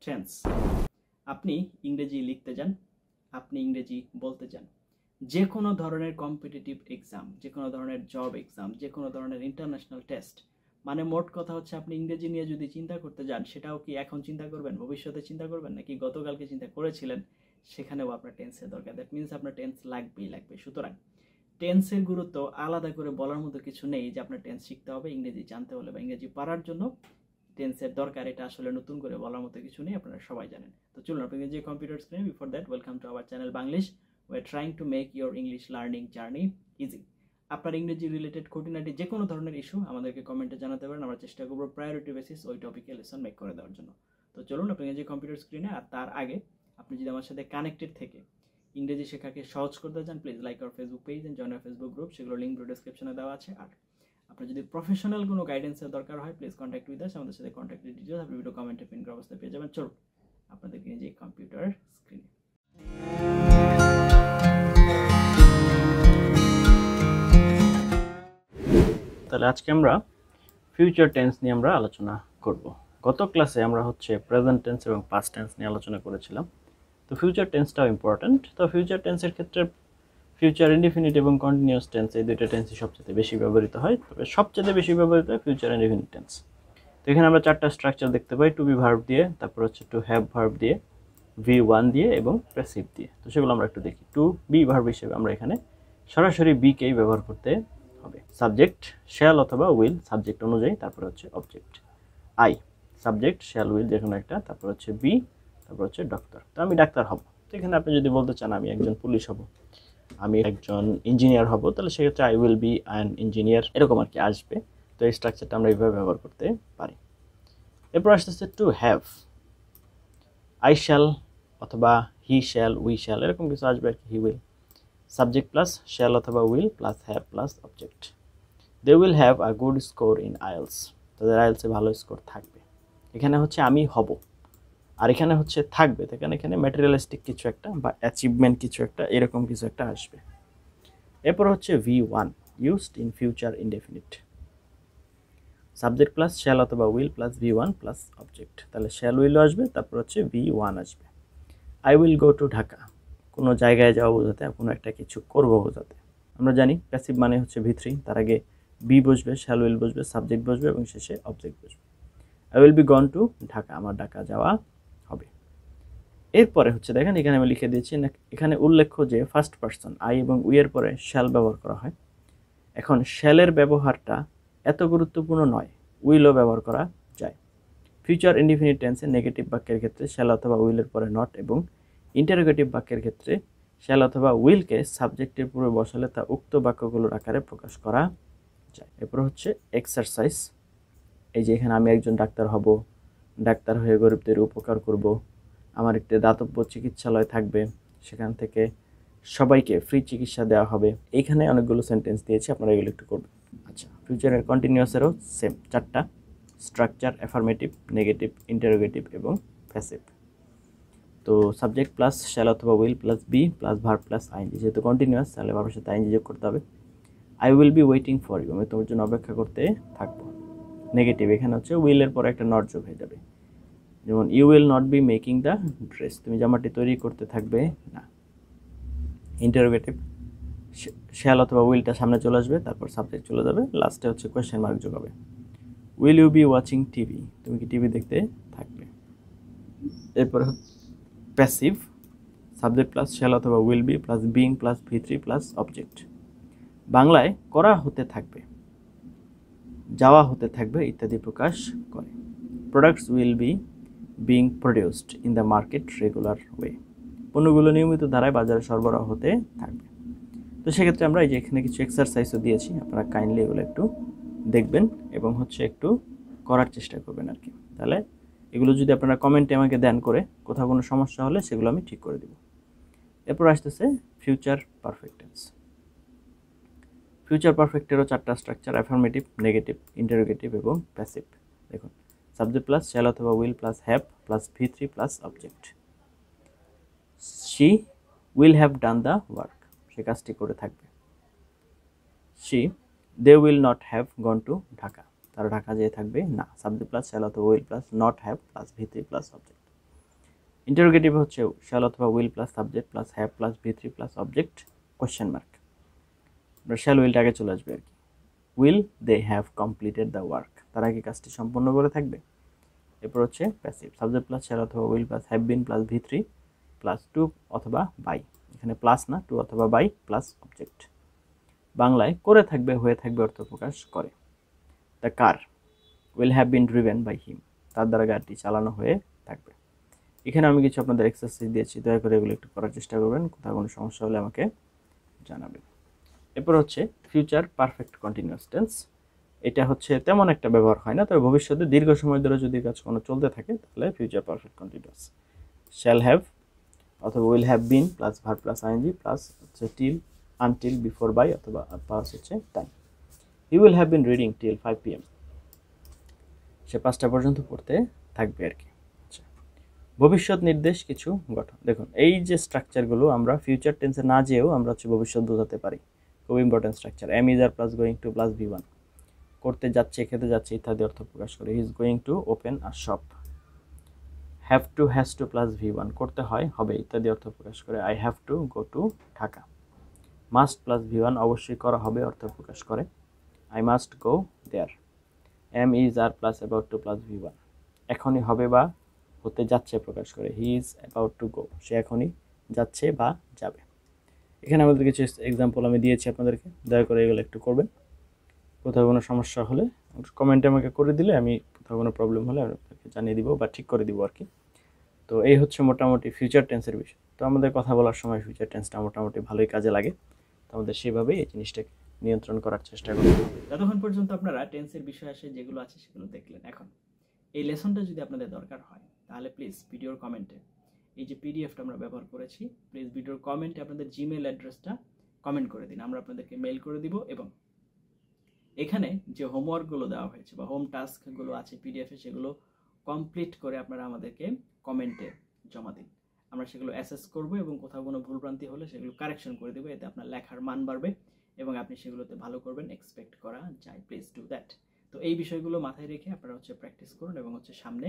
Tense. আপনি ইংরেজি লিখতে যান, আপনি ইংরেজি বলতে চান, যে কোনো ধরনের কম্পিটিটিভ এক্সাম, যে কোনো ধরনের জব এক্সাম, যে কোনো ধরনের ইন্টারন্যাশনাল টেস্ট, মানে মোট কথা হচ্ছে আপনি ইংরেজি নিয়ে যদি চিন্তা করতে যান, সেটাও কি এখন চিন্তা করবেন, ভবিষ্যতে চিন্তা করবেন, নাকি গতকালকে চিন্তা করেছিলেন, সেখানেও আপনার টেন্সের দরকার। দ্যাট মিনস আপনার টেন্স লাগবেই লাগবে। সুতরাং টেন্সের গুরুত্ব আলাদা করে বলার মতো কিছু নেই যে আপনার টেন্স শিখতে হবে ইংরেজি জানতে হলে বা ইংরেজি পারার জন্য টেন্সের দরকার, এটা আসলে নতুন করে বলার মতো কিছু নেই, আপনারা সবাই জানেন। তো চলুন আপনি যে computer screen, before that welcome to our channel Banglish. We are trying to make your English learning journey easy. আপনার ইংরেজি রিলেটেড খুঁটিনাটি যে কোনো ধরনের ইস্যু আমাদেরকে কমেন্টে জানাতে পারেন, আমরা চেষ্টা করবো প্রায়োরিটি বেসিস ওই টপিকে লেসন মেক করে দেওয়ার জন্য। তো চলুন আপনি যে কম্পিউটার স্ক্রিনে, আর তার আগে আপনি যদি আমার সাথে কানেক্টেড থেকে ইংরেজি শেখাকে সহজ করতে চান, please like our Facebook page and join our Facebook group, সেগুলো লিঙ্ক ডেসক্রিপশনে দেওয়া আছে। আর আপনার যদি প্রফেশনাল কোনো গাইডেন্সের দরকার হয়, প্লিজ কন্ট্যাক্ট উইথ আস, আমাদের সাথে কন্ট্যাক্ট ডিটেইলস আপনি ভিডিও কমেন্টে পিন করা অবস্থায় পেয়ে যাবেন। চলুন আপনাদেরকে যে কম্পিউটার স্ক্রিনে, তাহলে আজকে আমরা ফিউচার টেন্স নিয়ে আমরা আলোচনা করব। গত ক্লাসে আমরা হচ্ছে প্রেজেন্ট টেন্স এবং পাস্ট টেন্স নিয়ে আলোচনা করেছিলাম। তো ফিউচার টেন্সটাও ইম্পর্ট্যান্ট। তো ফিউচার টেন্সের ক্ষেত্রে ফিউচার ইনডিফিনিট এবং কন্টিনিউয়াস টেন্স, এই দুইটা টেন্সই সবচেয়ে বেশি ব্যবহৃত হয়। তবে সবচেয়ে বেশি ব্যবহৃত হয় ফিউচার ইনডিফিনিট টেন্স। তো এখানে আমরা চারটা স্ট্রাকচার দেখতে পাই, টু বি ভার্ব দিয়ে, তারপর হচ্ছে টু হ্যাভ ভার্ব দিয়ে, V1 দিয়ে এবং প্যাসিভ দিয়ে। তো সেগুলো আমরা একটু দেখি। টু বি ভার্ব হিসেবে আমরা এখানে সরাসরি বিকেই ব্যবহার করতে হবে। সাবজেক্ট শ্যাল অথবা উইল, সাবজেক্ট অনুযায়ী, তারপর হচ্ছে object. I subject, shall will যে কোনো একটা, তারপর হচ্ছে বি, তারপর হচ্ছে ডক্টর। তো আমি ডাক্তার হব। তো এখানে আপনি যদি বলতে চান আমি একজন পুলিশ হব, আমি একজন ইঞ্জিনিয়ার হব, তাহলে সেক্ষেত্রে I will be an engineer, এরকম আর কি আসবে। তো এই স্ট্রাকচারটা আমরা এইভাবে ব্যবহার করতে পারি। এরপর আসতেছে টু হ্যাভ, আই শ্যাল অথবা হি শ্যাল, উই শ্যাল, এরকম কিছু আসবে আর কি। He will, subject plus shall অথবা will plus have plus object. They will have a good score in IELTS, তাদের আইএলসে ভালো স্কোর থাকবে। এখানে হচ্ছে আমি হব, আর এখানে হচ্ছে থাকবে। এখানে ম্যাটেরিয়ালিস্টিক কিছু একটা বা অ্যাচিভমেন্ট কিছু একটা, এরকম কিছু একটা আসবে। এরপর হচ্ছে V1, used in future indefinite, subject plus shall অথবা will plus V1 plus object. তাহলে শ্যাল উইলও আসবে, তারপর হচ্ছে V1 আসবে। I will go to Dhaka, কোনো জায়গায় যাওয়া বোঝাতে, কোনো একটা কিছু করবো বোঝাতে। আমরা জানি প্যাসিভ মানে হচ্ছে V3, তার আগে বি বসবে, শ্যাল উইল বসবে, সাবজেক্ট বসবে এবং শেষে অবজেক্ট বসবে। I will B gone to Dhaka, আমার ঢাকা যাওয়া হবে। এরপরে হচ্ছে দেখেন এখানে আমি লিখে দিয়েছি, এখানে উল্লেখ্য যে ফার্স্ট পার্সন আই এবং উই এর পরে শ্যাল ব্যবহার করা হয়। এখন শ্যালের ব্যবহারটা এত গুরুত্বপূর্ণ নয়, উইলও ব্যবহার করা যায়। ফিউচার ইনডিফিনিট টেন্সে নেগেটিভ বাক্যের ক্ষেত্রে শ্যাল অথবা উইলের পরে নট, এবং ইন্টারোগেটিভ বাক্যের ক্ষেত্রে শ্যাল অথবা উইলকে সাবজেক্টের পূর্বে বসালে তা উক্ত বাক্যগুলোর আকারে প্রকাশ করা যায়। এরপর হচ্ছে এক্সারসাইজ। এই যে এখানে আমি একজন ডাক্তার হব, ডাক্তার হয়ে গরিবদের উপকার করব, আমার একটি দাতব্য চিকিৎসালয় থাকবে, সেখান থেকে সবাইকে ফ্রি চিকিৎসা দেওয়া হবে। এইখানে অনেকগুলো সেন্টেন্স দিয়েছি, আপনারা এগুলো একটু করবেন। আচ্ছা, ফিউচারের কন্টিনিউয়াসেরও সেম চারটা স্ট্রাকচার, অ্যাফার্মেটিভ, নেগেটিভ, ইন্টারোগেটিভ এবং প্যাসিভ। তো সাবজেক্ট প্লাস শ্যাল অথবা will plus be plus verb plus ING, যেহেতু কন্টিনিউয়াস তাহলে ভার্বের সাথে আইএনজি যোগ করতে হবে। I will be waiting for you, আমি তোমার জন্য অপেক্ষা করতে থাকবো। নেগেটিভ, এখানে হচ্ছে উইলের পরে একটা নট যোগ হয়ে যাবে, যেমন you will not be making the dress, তুমি জামাটি তৈরি করতে থাকবে না। ইন্টারোগেটিভ, শ্যাল অথবা উইলটা সামনে চলে আসবে, তারপর সাবজেক্ট চলে যাবে, লাস্টে হচ্ছে কোয়েশ্চেন মার্ক যোগ হবে। Will you be watching TV, তুমি কি টিভি দেখতে থাকবে। এরপরে প্যাসিভ, সাবজেক্ট প্লাস শ্যাল অথবা will be plus being plus V3 plus object. বাংলায় করা হতে থাকবে, যাওয়া হতে থাকবে ইত্যাদি প্রকাশ করে। Products will be being produced in the market regular way, পণ্যগুলো নিয়মিত ধারায় বাজারে সরবরাহ হতে থাকবে। তো সেক্ষেত্রে আমরা এই যে এখানে কিছু এক্সারসাইজও দিয়েছি, আপনারা কাইন্ডলি এগুলো একটু দেখবেন এবং হচ্ছে একটু করার চেষ্টা করবেন আর কি। তাহলে এগুলো যদি আপনারা কমেন্টে আমাকে দেন করে, কোথাও কোনো সমস্যা হলে সেগুলো আমি ঠিক করে দেব। এরপর আসতেছে ফিউচার পারফেক্ট টেন্স। ফিউচার পারফেক্টেরও চারটা স্ট্রাকচার, অ্যাফার্মেটিভ, নেগেটিভ, ইন্টারোগেটিভ এবং প্যাসিভ। দেখুন, সাবজেক্ট প্লাস শ্যাল অথবা will plus have plus V3 plus object. She will have done the work, সে কাজটি করে থাকবে। They will not have gone to Dhaka, তারা ঢাকা যেয়ে থাকবে না। সাবজেক্ট প্লাস শ্যাল অথবা will plus not have plus V3 plus object. Interrogative হচ্ছে শ্যাল অথবা will plus subject plus have plus V3 plus object question mark. আমরা শ্যাল উইলটা আগে চলে আসবে আর কি। Will they have completed the work, তারা কি কাজটি সম্পন্ন করে থাকবে। এরপর হচ্ছে প্যাসিভ, সাবজেক্ট প্লাস শ্যাল অথবা will plus have been plus V3 plus to অথবা বাই, এখানে প্লাস না টু অথবা বাই প্লাস অবজেক্ট। বাংলায় করে থাকবে হয়ে থাকবে অর্থ প্রকাশ করে। The car will have been driven by him, তার দ্বারা গাড়িটি চালানো হয়ে থাকবে। এখানে আমি কিছু আপনাদের এক্সারসাইজ দিয়েছি, দয়া করে এগুলো একটু করার চেষ্টা করবেন, কোথাও কোনো সমস্যা হলে আমাকে জানাবেন। এরপর হচ্ছে ফিউচার পারফেক্ট কন্টিনিউয়াস টেন্স। এটা হচ্ছে তেমন একটা ব্যবহার হয় না, তবে ভবিষ্যতে দীর্ঘ সময় ধরে যদি কাজ কোনো চলতে থাকে তাহলে future perfect continuous. Shall have অথবা will have been plus verb plus ING plus হচ্ছে টিল, আনটিল, বিফোর, বাই অথবা প্লাস হচ্ছে time. He will have been reading till 5 PM, সে 5টা পর্যন্ত পড়তে থাকবে আর কি। আচ্ছা, ভবিষ্যৎ নির্দেশ কিছু গঠন। দেখুন এই যে স্ট্রাকচারগুলো আমরা ফিউচার টেন্সে না যেয়েও আমরা হচ্ছে ভবিষ্যৎ বোঝাতে পারি, খুব important structure. Am is are plus going to plus V1, করতে যাচ্ছে, খেতে যাচ্ছে ইত্যাদি অর্থ প্রকাশ করে। He is going to open a shop. Have to, has to plus V1, করতে হয়, হবে ইত্যাদি অর্থ প্রকাশ করে। I have to go to Dhaka. Must plus V1, অবশ্যই করা হবে অর্থ প্রকাশ করে। I must go there. Am is are plus about to plus V1, এখনই হবে বা হতে যাচ্ছে প্রকাশ করে। He is about to go, সে এখনই যাচ্ছে বা যাবে। এখানে আমাদের কিছু এক্সাম্পল আমি দিয়েছি আপনাদেরকে, দয়া করে এগুলো একটু করবেন। কোথাও কোনো সমস্যা হলে কমেন্টে আমাকে করে দিলে আমি কোথাও কোনো প্রবলেম হলে আমি আপনাকে জানিয়ে দিব বা ঠিক করে দিব আর কি। তো এই হচ্ছে মোটামুটি ফিউচার টেন্সের বিষয়। তো আমাদের কথা বলার সময় ফিউচার টেন্সটা মোটামুটি ভালোই কাজে লাগে, তো আমাদের সেভাবেই এই জিনিসটাকে নিয়ন্ত্রণ করার চেষ্টা করতে হবে। ততক্ষণ পর্যন্ত আপনারা টেন্সের বিষয় আসে যেগুলো আছে সেগুলো দেখলেন। এখন এই লেসনটা যদি আপনাদের দরকার হয় তাহলে প্লিজ ভিডিওর কমেন্টে এই যে পিডিএফটা আমরা ব্যবহার করেছি, প্লিজ ভিডিওর কমেন্টে আপনাদের জিমেল অ্যাড্রেসটা কমেন্ট করে দিন, আমরা আপনাদেরকে মেইল করে দিব। এবং এখানে যে হোমওয়ার্কগুলো দেওয়া হয়েছে বা হোম টাস্কগুলো আছে পিডিএফে, সেগুলো কমপ্লিট করে আপনারা আমাদেরকে কমেন্টে জমা দিন। আমরা সেগুলো অ্যাসেস করব এবং কোথাও কোনো ভুলভ্রান্তি হলে সেগুলো কারেকশন করে দেবো, এতে আপনার লেখার মান বাড়বে এবং আপনি সেগুলোতে ভালো করবেন, এক্সপেক্ট করা যায়। Please do that. তো এই বিষয়গুলো মাথায় রেখে আপনারা হচ্ছে প্র্যাকটিস করুন এবং হচ্ছে সামনে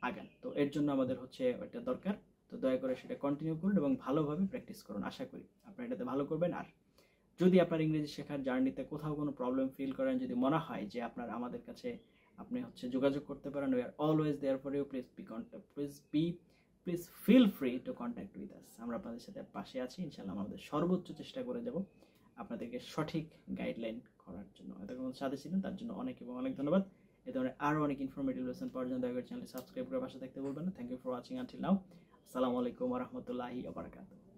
আগান। তো এর জন্য আমাদের হচ্ছে এটা দরকার, তো দয়া করে সেটা কন্টিনিউ করুন এবং ভালোভাবে প্র্যাকটিস করুন। আশা করি আপনারা এটাতে ভালো করবেন। আর যদি আপনার ইংরেজি শেখার জার্নিতে কোথাও কোনো প্রবলেম ফিল করেন, যদি মনে হয় যে আপনার আমাদের কাছে আপনি হচ্ছে যোগাযোগ করতে পারেন, we are always there for you. Please feel free to contact with us. আমরা আপনাদের সাথে পাশে আছি, ইনশাআল্লাহ আমাদের সর্বোচ্চ চেষ্টা করে যাব আপনাদেরকে সঠিক গাইডলাইন করার জন্য। এতক্ষণ সাথে ছিলেন তার জন্য অনেক এবং অনেক ধন্যবাদ। এ ধরনের আরও অনেক ইনফরমেটিভ লেসন পাওয়ার জন্য দয়া করে চ্যানেলটি সাবস্ক্রাইব করে পাশে থাকতে বলবেন না। Thank you for watching until now. আসসালামু আলাইকুম ওয়া রাহমাতুল্লাহি ওয়া বারাকাতুহু।